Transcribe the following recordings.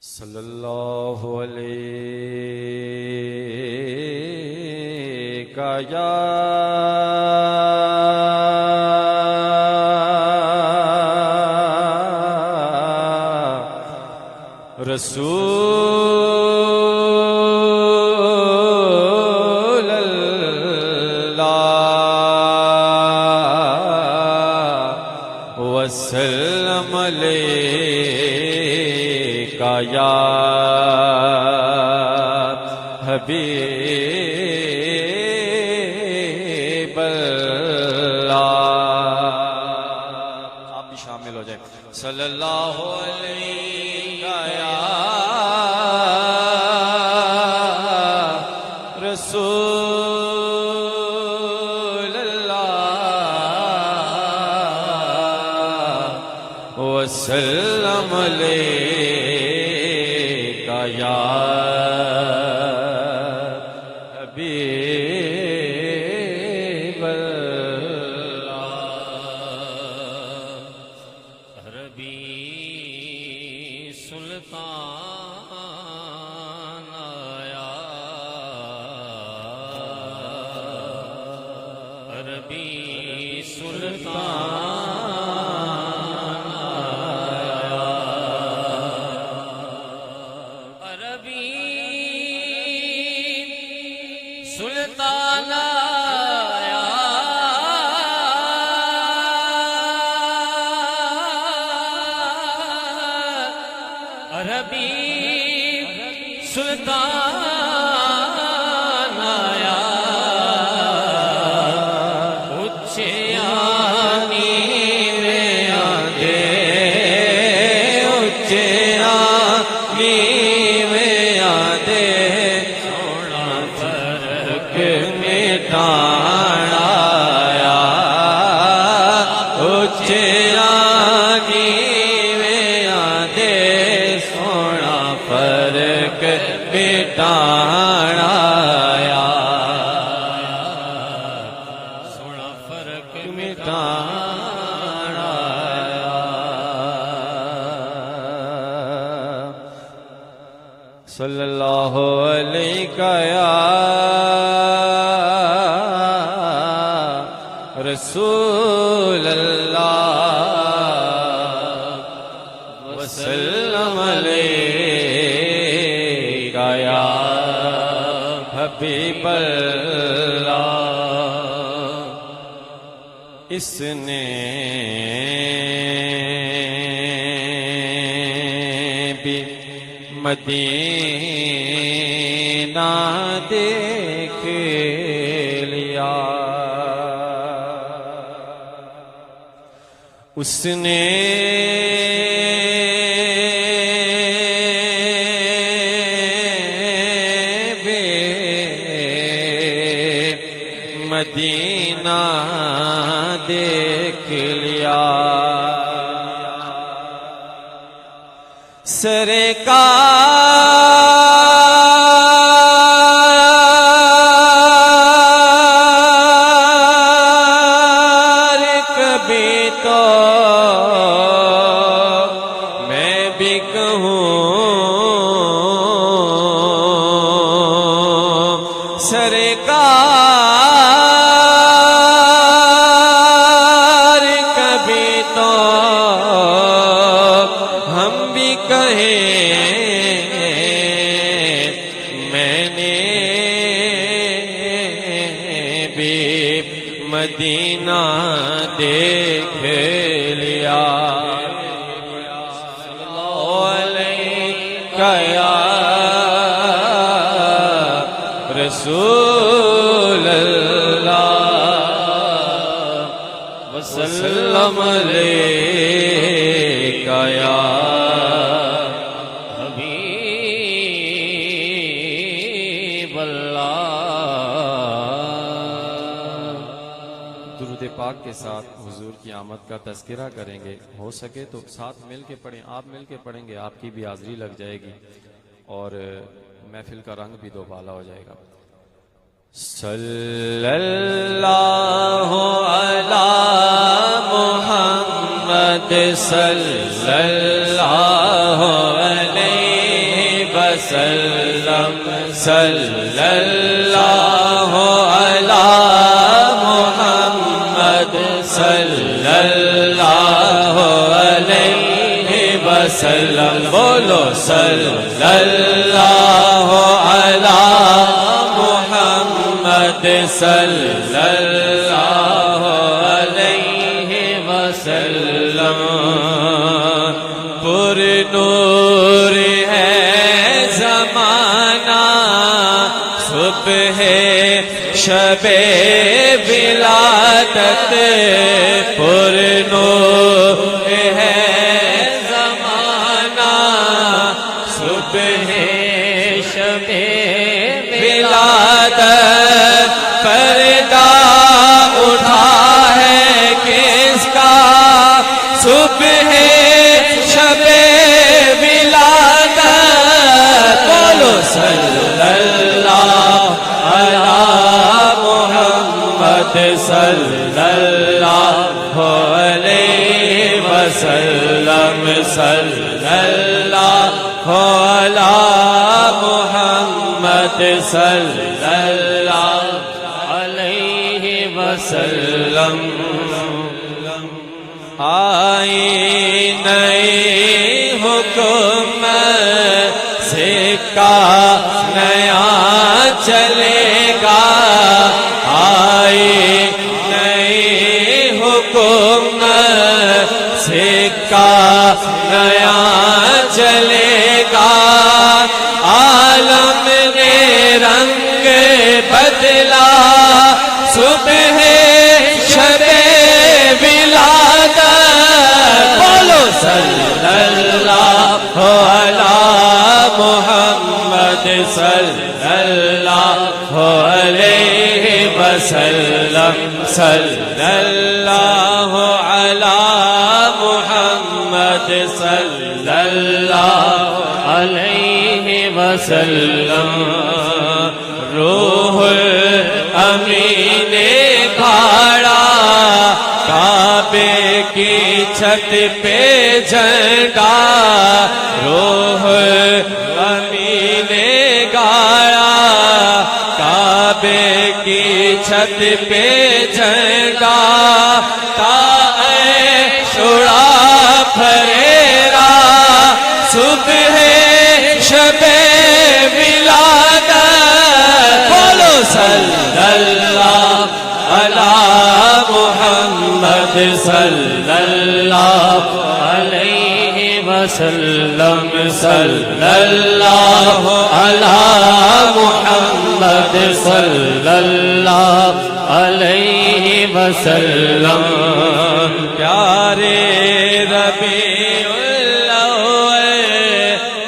صلی اللہ علیہ یا رسول اللہ وسلم علیکہ یا حبیب اللہ۔ آپ بھی شامل ہو جائیں۔ صلی اللہ علیہ یا رسول اللہ وسلم علیکہ یا حبیب اللہ۔ عربی سلطان آیا، عربی سلطان آیا، عربی سلطان آیا، عربی سلطان آیا، اچھیانی میں آدھے، اچھیانی میں آدھے، تھوڑا فرق مٹانا آیا، اچھیانی میں آدھے، سونا فرق مٹانا آیا، سونا فرق مٹانا آیا۔ صلی اللہ علیہ یا رسول اللہ وسلم علیکہ یا حبیب اللہ۔ اس نے بھی مدینہ دیکھ لیا، اس نے بھی مدینہ دیکھ لیا، سرکار کبھی تو میں بھی کہوں، سرکار کبھی تو ہم بھی کہیں، میں نے بھی مدینہ دیکھ لیا۔ صلی اللہ علیہ یا رسول اللہ وسلم علیکہ یا حبیب اللہ۔ درود پاک کے ساتھ حضور کی آمد کا تذکرہ کریں گے، ہو سکے تو ساتھ مل کے پڑھیں، آپ مل کے پڑھیں گے، آپ کی بھی حاضری لگ جائے گی اور محفل کا رنگ بھی دوبالا ہو جائے گا۔ صلی اللہ علی محمد صلی اللہ علیہ وسلم صلی اللہ علی محمد صلی اللہ علیہ وسلم بولو صلی اللہ علی محمد صلی اللہ علیہ وسلم پر نور ہے زمانہ صبح شب ولادت پر نور ہے زمانہ صبح شب ولادت پردہ اٹھا ہے کس کا صبح شب ولادت بولو صلی اللہ علی محمد صلی اللہ علیہ وسلم صلی اللہ علی محمد صلی اللہ علیہ وسلم آئی نئی حکم سکہ نیا چلے گا آئی نئی حکم سکہ نیا چلے گا عالم نے رنگ بدلا صبح شب ولادت بولو صلی اللہ علی محمد صلی اللہ علیہ وسلم صلی اللہ علی محمد صلی اللہ علیہ وسلم روح الامین کھڑا کعبے کی چھت پہ جھنڈا روح الامین گایا کعبے کی چھت پہ جھنڈا شڑا پھریرا صبح شب ولادت بولو صلی اللہ علی محمد صلی اللہ علیہ وسلم صلی اللہ علی محمد صلی اللہ علیہ وسلم پیارے ربیع الاول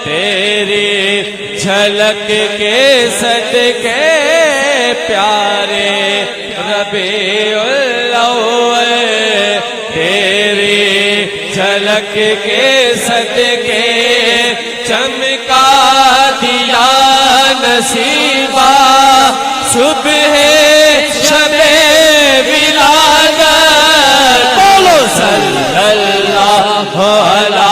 تیری جھلک کے صدقے پیارے ربیع الاول تیری جھلک کے صدقے چمکا دیا نصیبہ صبح شب ولادت بولو صلی اللہ علی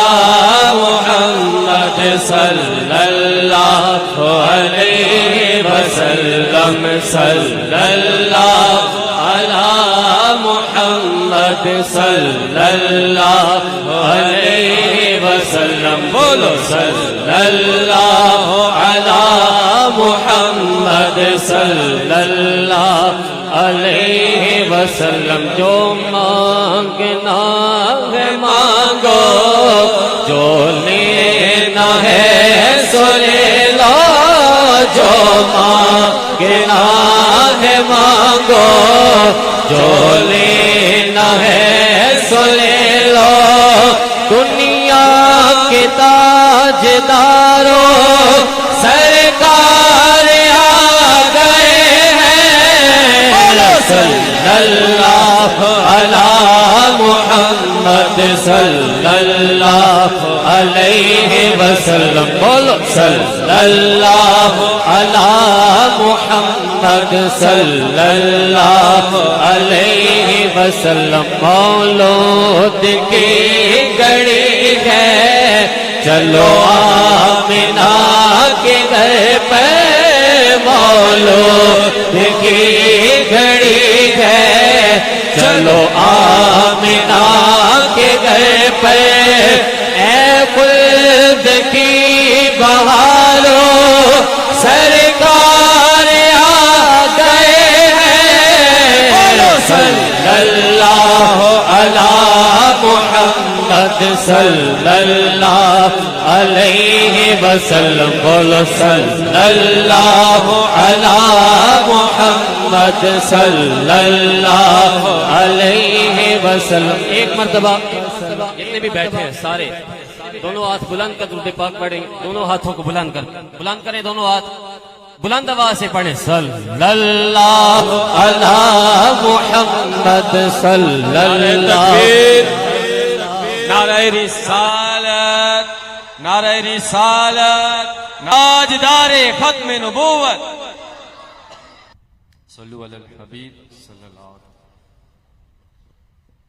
محمد صلی اللہ علیہ وسلم صلی اللہ علی محمد صلی اللہ علیہ وسلم بولو صلی اللہ علی محمد صلی اللہ علیہ وسلم جو مانگنا ہے مانگو جو لینا ہے سو لے لو جو مانگنا ہے مانگو جو لینا ہے سو لے لو دنیا کے تاجداروں سرکار آ گئے ہیں صلی اللہ علی محمد صلی اللہ علیہ وسلم بولو صلی اللہ علی محمد صلی اللہ علیہ وسلم مولود کی گھڑی ہے چلو آمنہ کے علی محمد صلی اللہ علیہ وسلم بولو صلی اللہ علی محمد صلی اللہ علیہ وسلم. ایک مرتبہ جتنے بھی بیٹھے ہیں سارے دونوں ہاتھ بلند کر درود پاک پڑھیں. دونوں ہاتھوں کو بلند کریں دونوں ہاتھ بلند آواز سے پڑھیں. صلی اللہ علی محمد صلی اللہ. نعرہ رسالت، نعرہ رسالت، تاجدار ختم نبوت. صلو علی الحبیب صلی اللہ علیہ وسلم.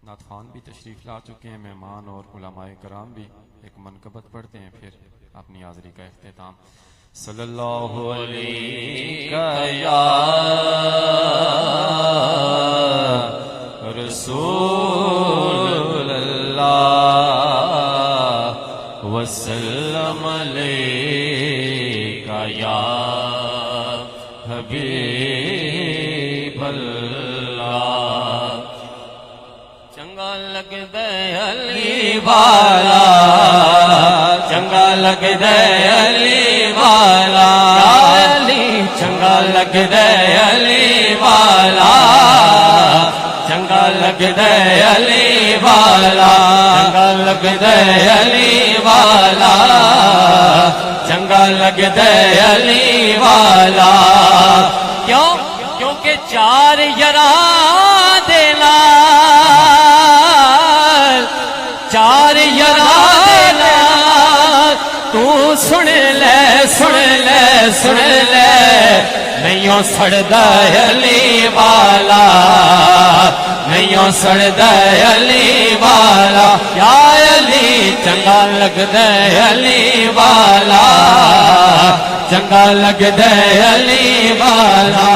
نعت خوان بھی تشریف لا چکے ہیں، مہمان اور علماء کرام بھی. ایک منقبت پڑھتے ہیں پھر اپنی حاضری کا اختتام. صلی اللہ علیہ یا رسول اللہ وسلم علیک یا حبیب اللہ. چنگا لگدا علی والا، چنگا لگدا علی والا، علی چنگا لگدا علی والا، چنگا لگدا علی والا، چنگا لگدا علی والا، چنگا لگدا علی والا. کیوں؟ کیونکہ چار یاراں دے نال، چار یاراں دے نال تو سن لے سن لے سن لے. نہیں سڑدا علی والا، نہیں سڑدا علی والا. یا علی چنگا لگدا علی والا، چنگا لگدا علی والا.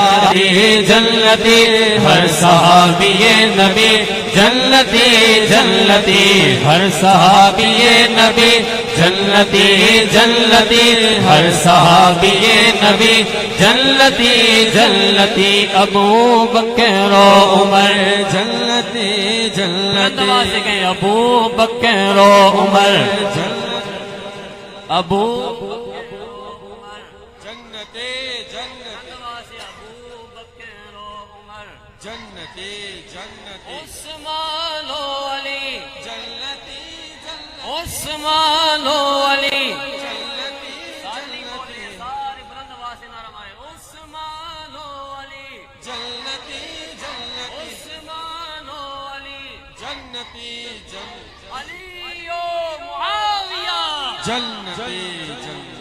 جنتی ہر صحابی نبی، جنتی جنتی ہر صحابی نبی، جنتی جنتی ہر صحابی نبی، جنتی جنتی ابو بکر و عمر، جنتی جنتی کہ ابو بکر و عمر، ابو جنتی جنتی جنتی جنتی عثمان و علی، جنتی جنتی عثمان و علی. جنتی سارے بلند آواز سے نعرہ مارے. عثمان و علی، جنتی جنتی عثمان و علی، جنتی جنتی علی و معاویہ. جنتی جنتی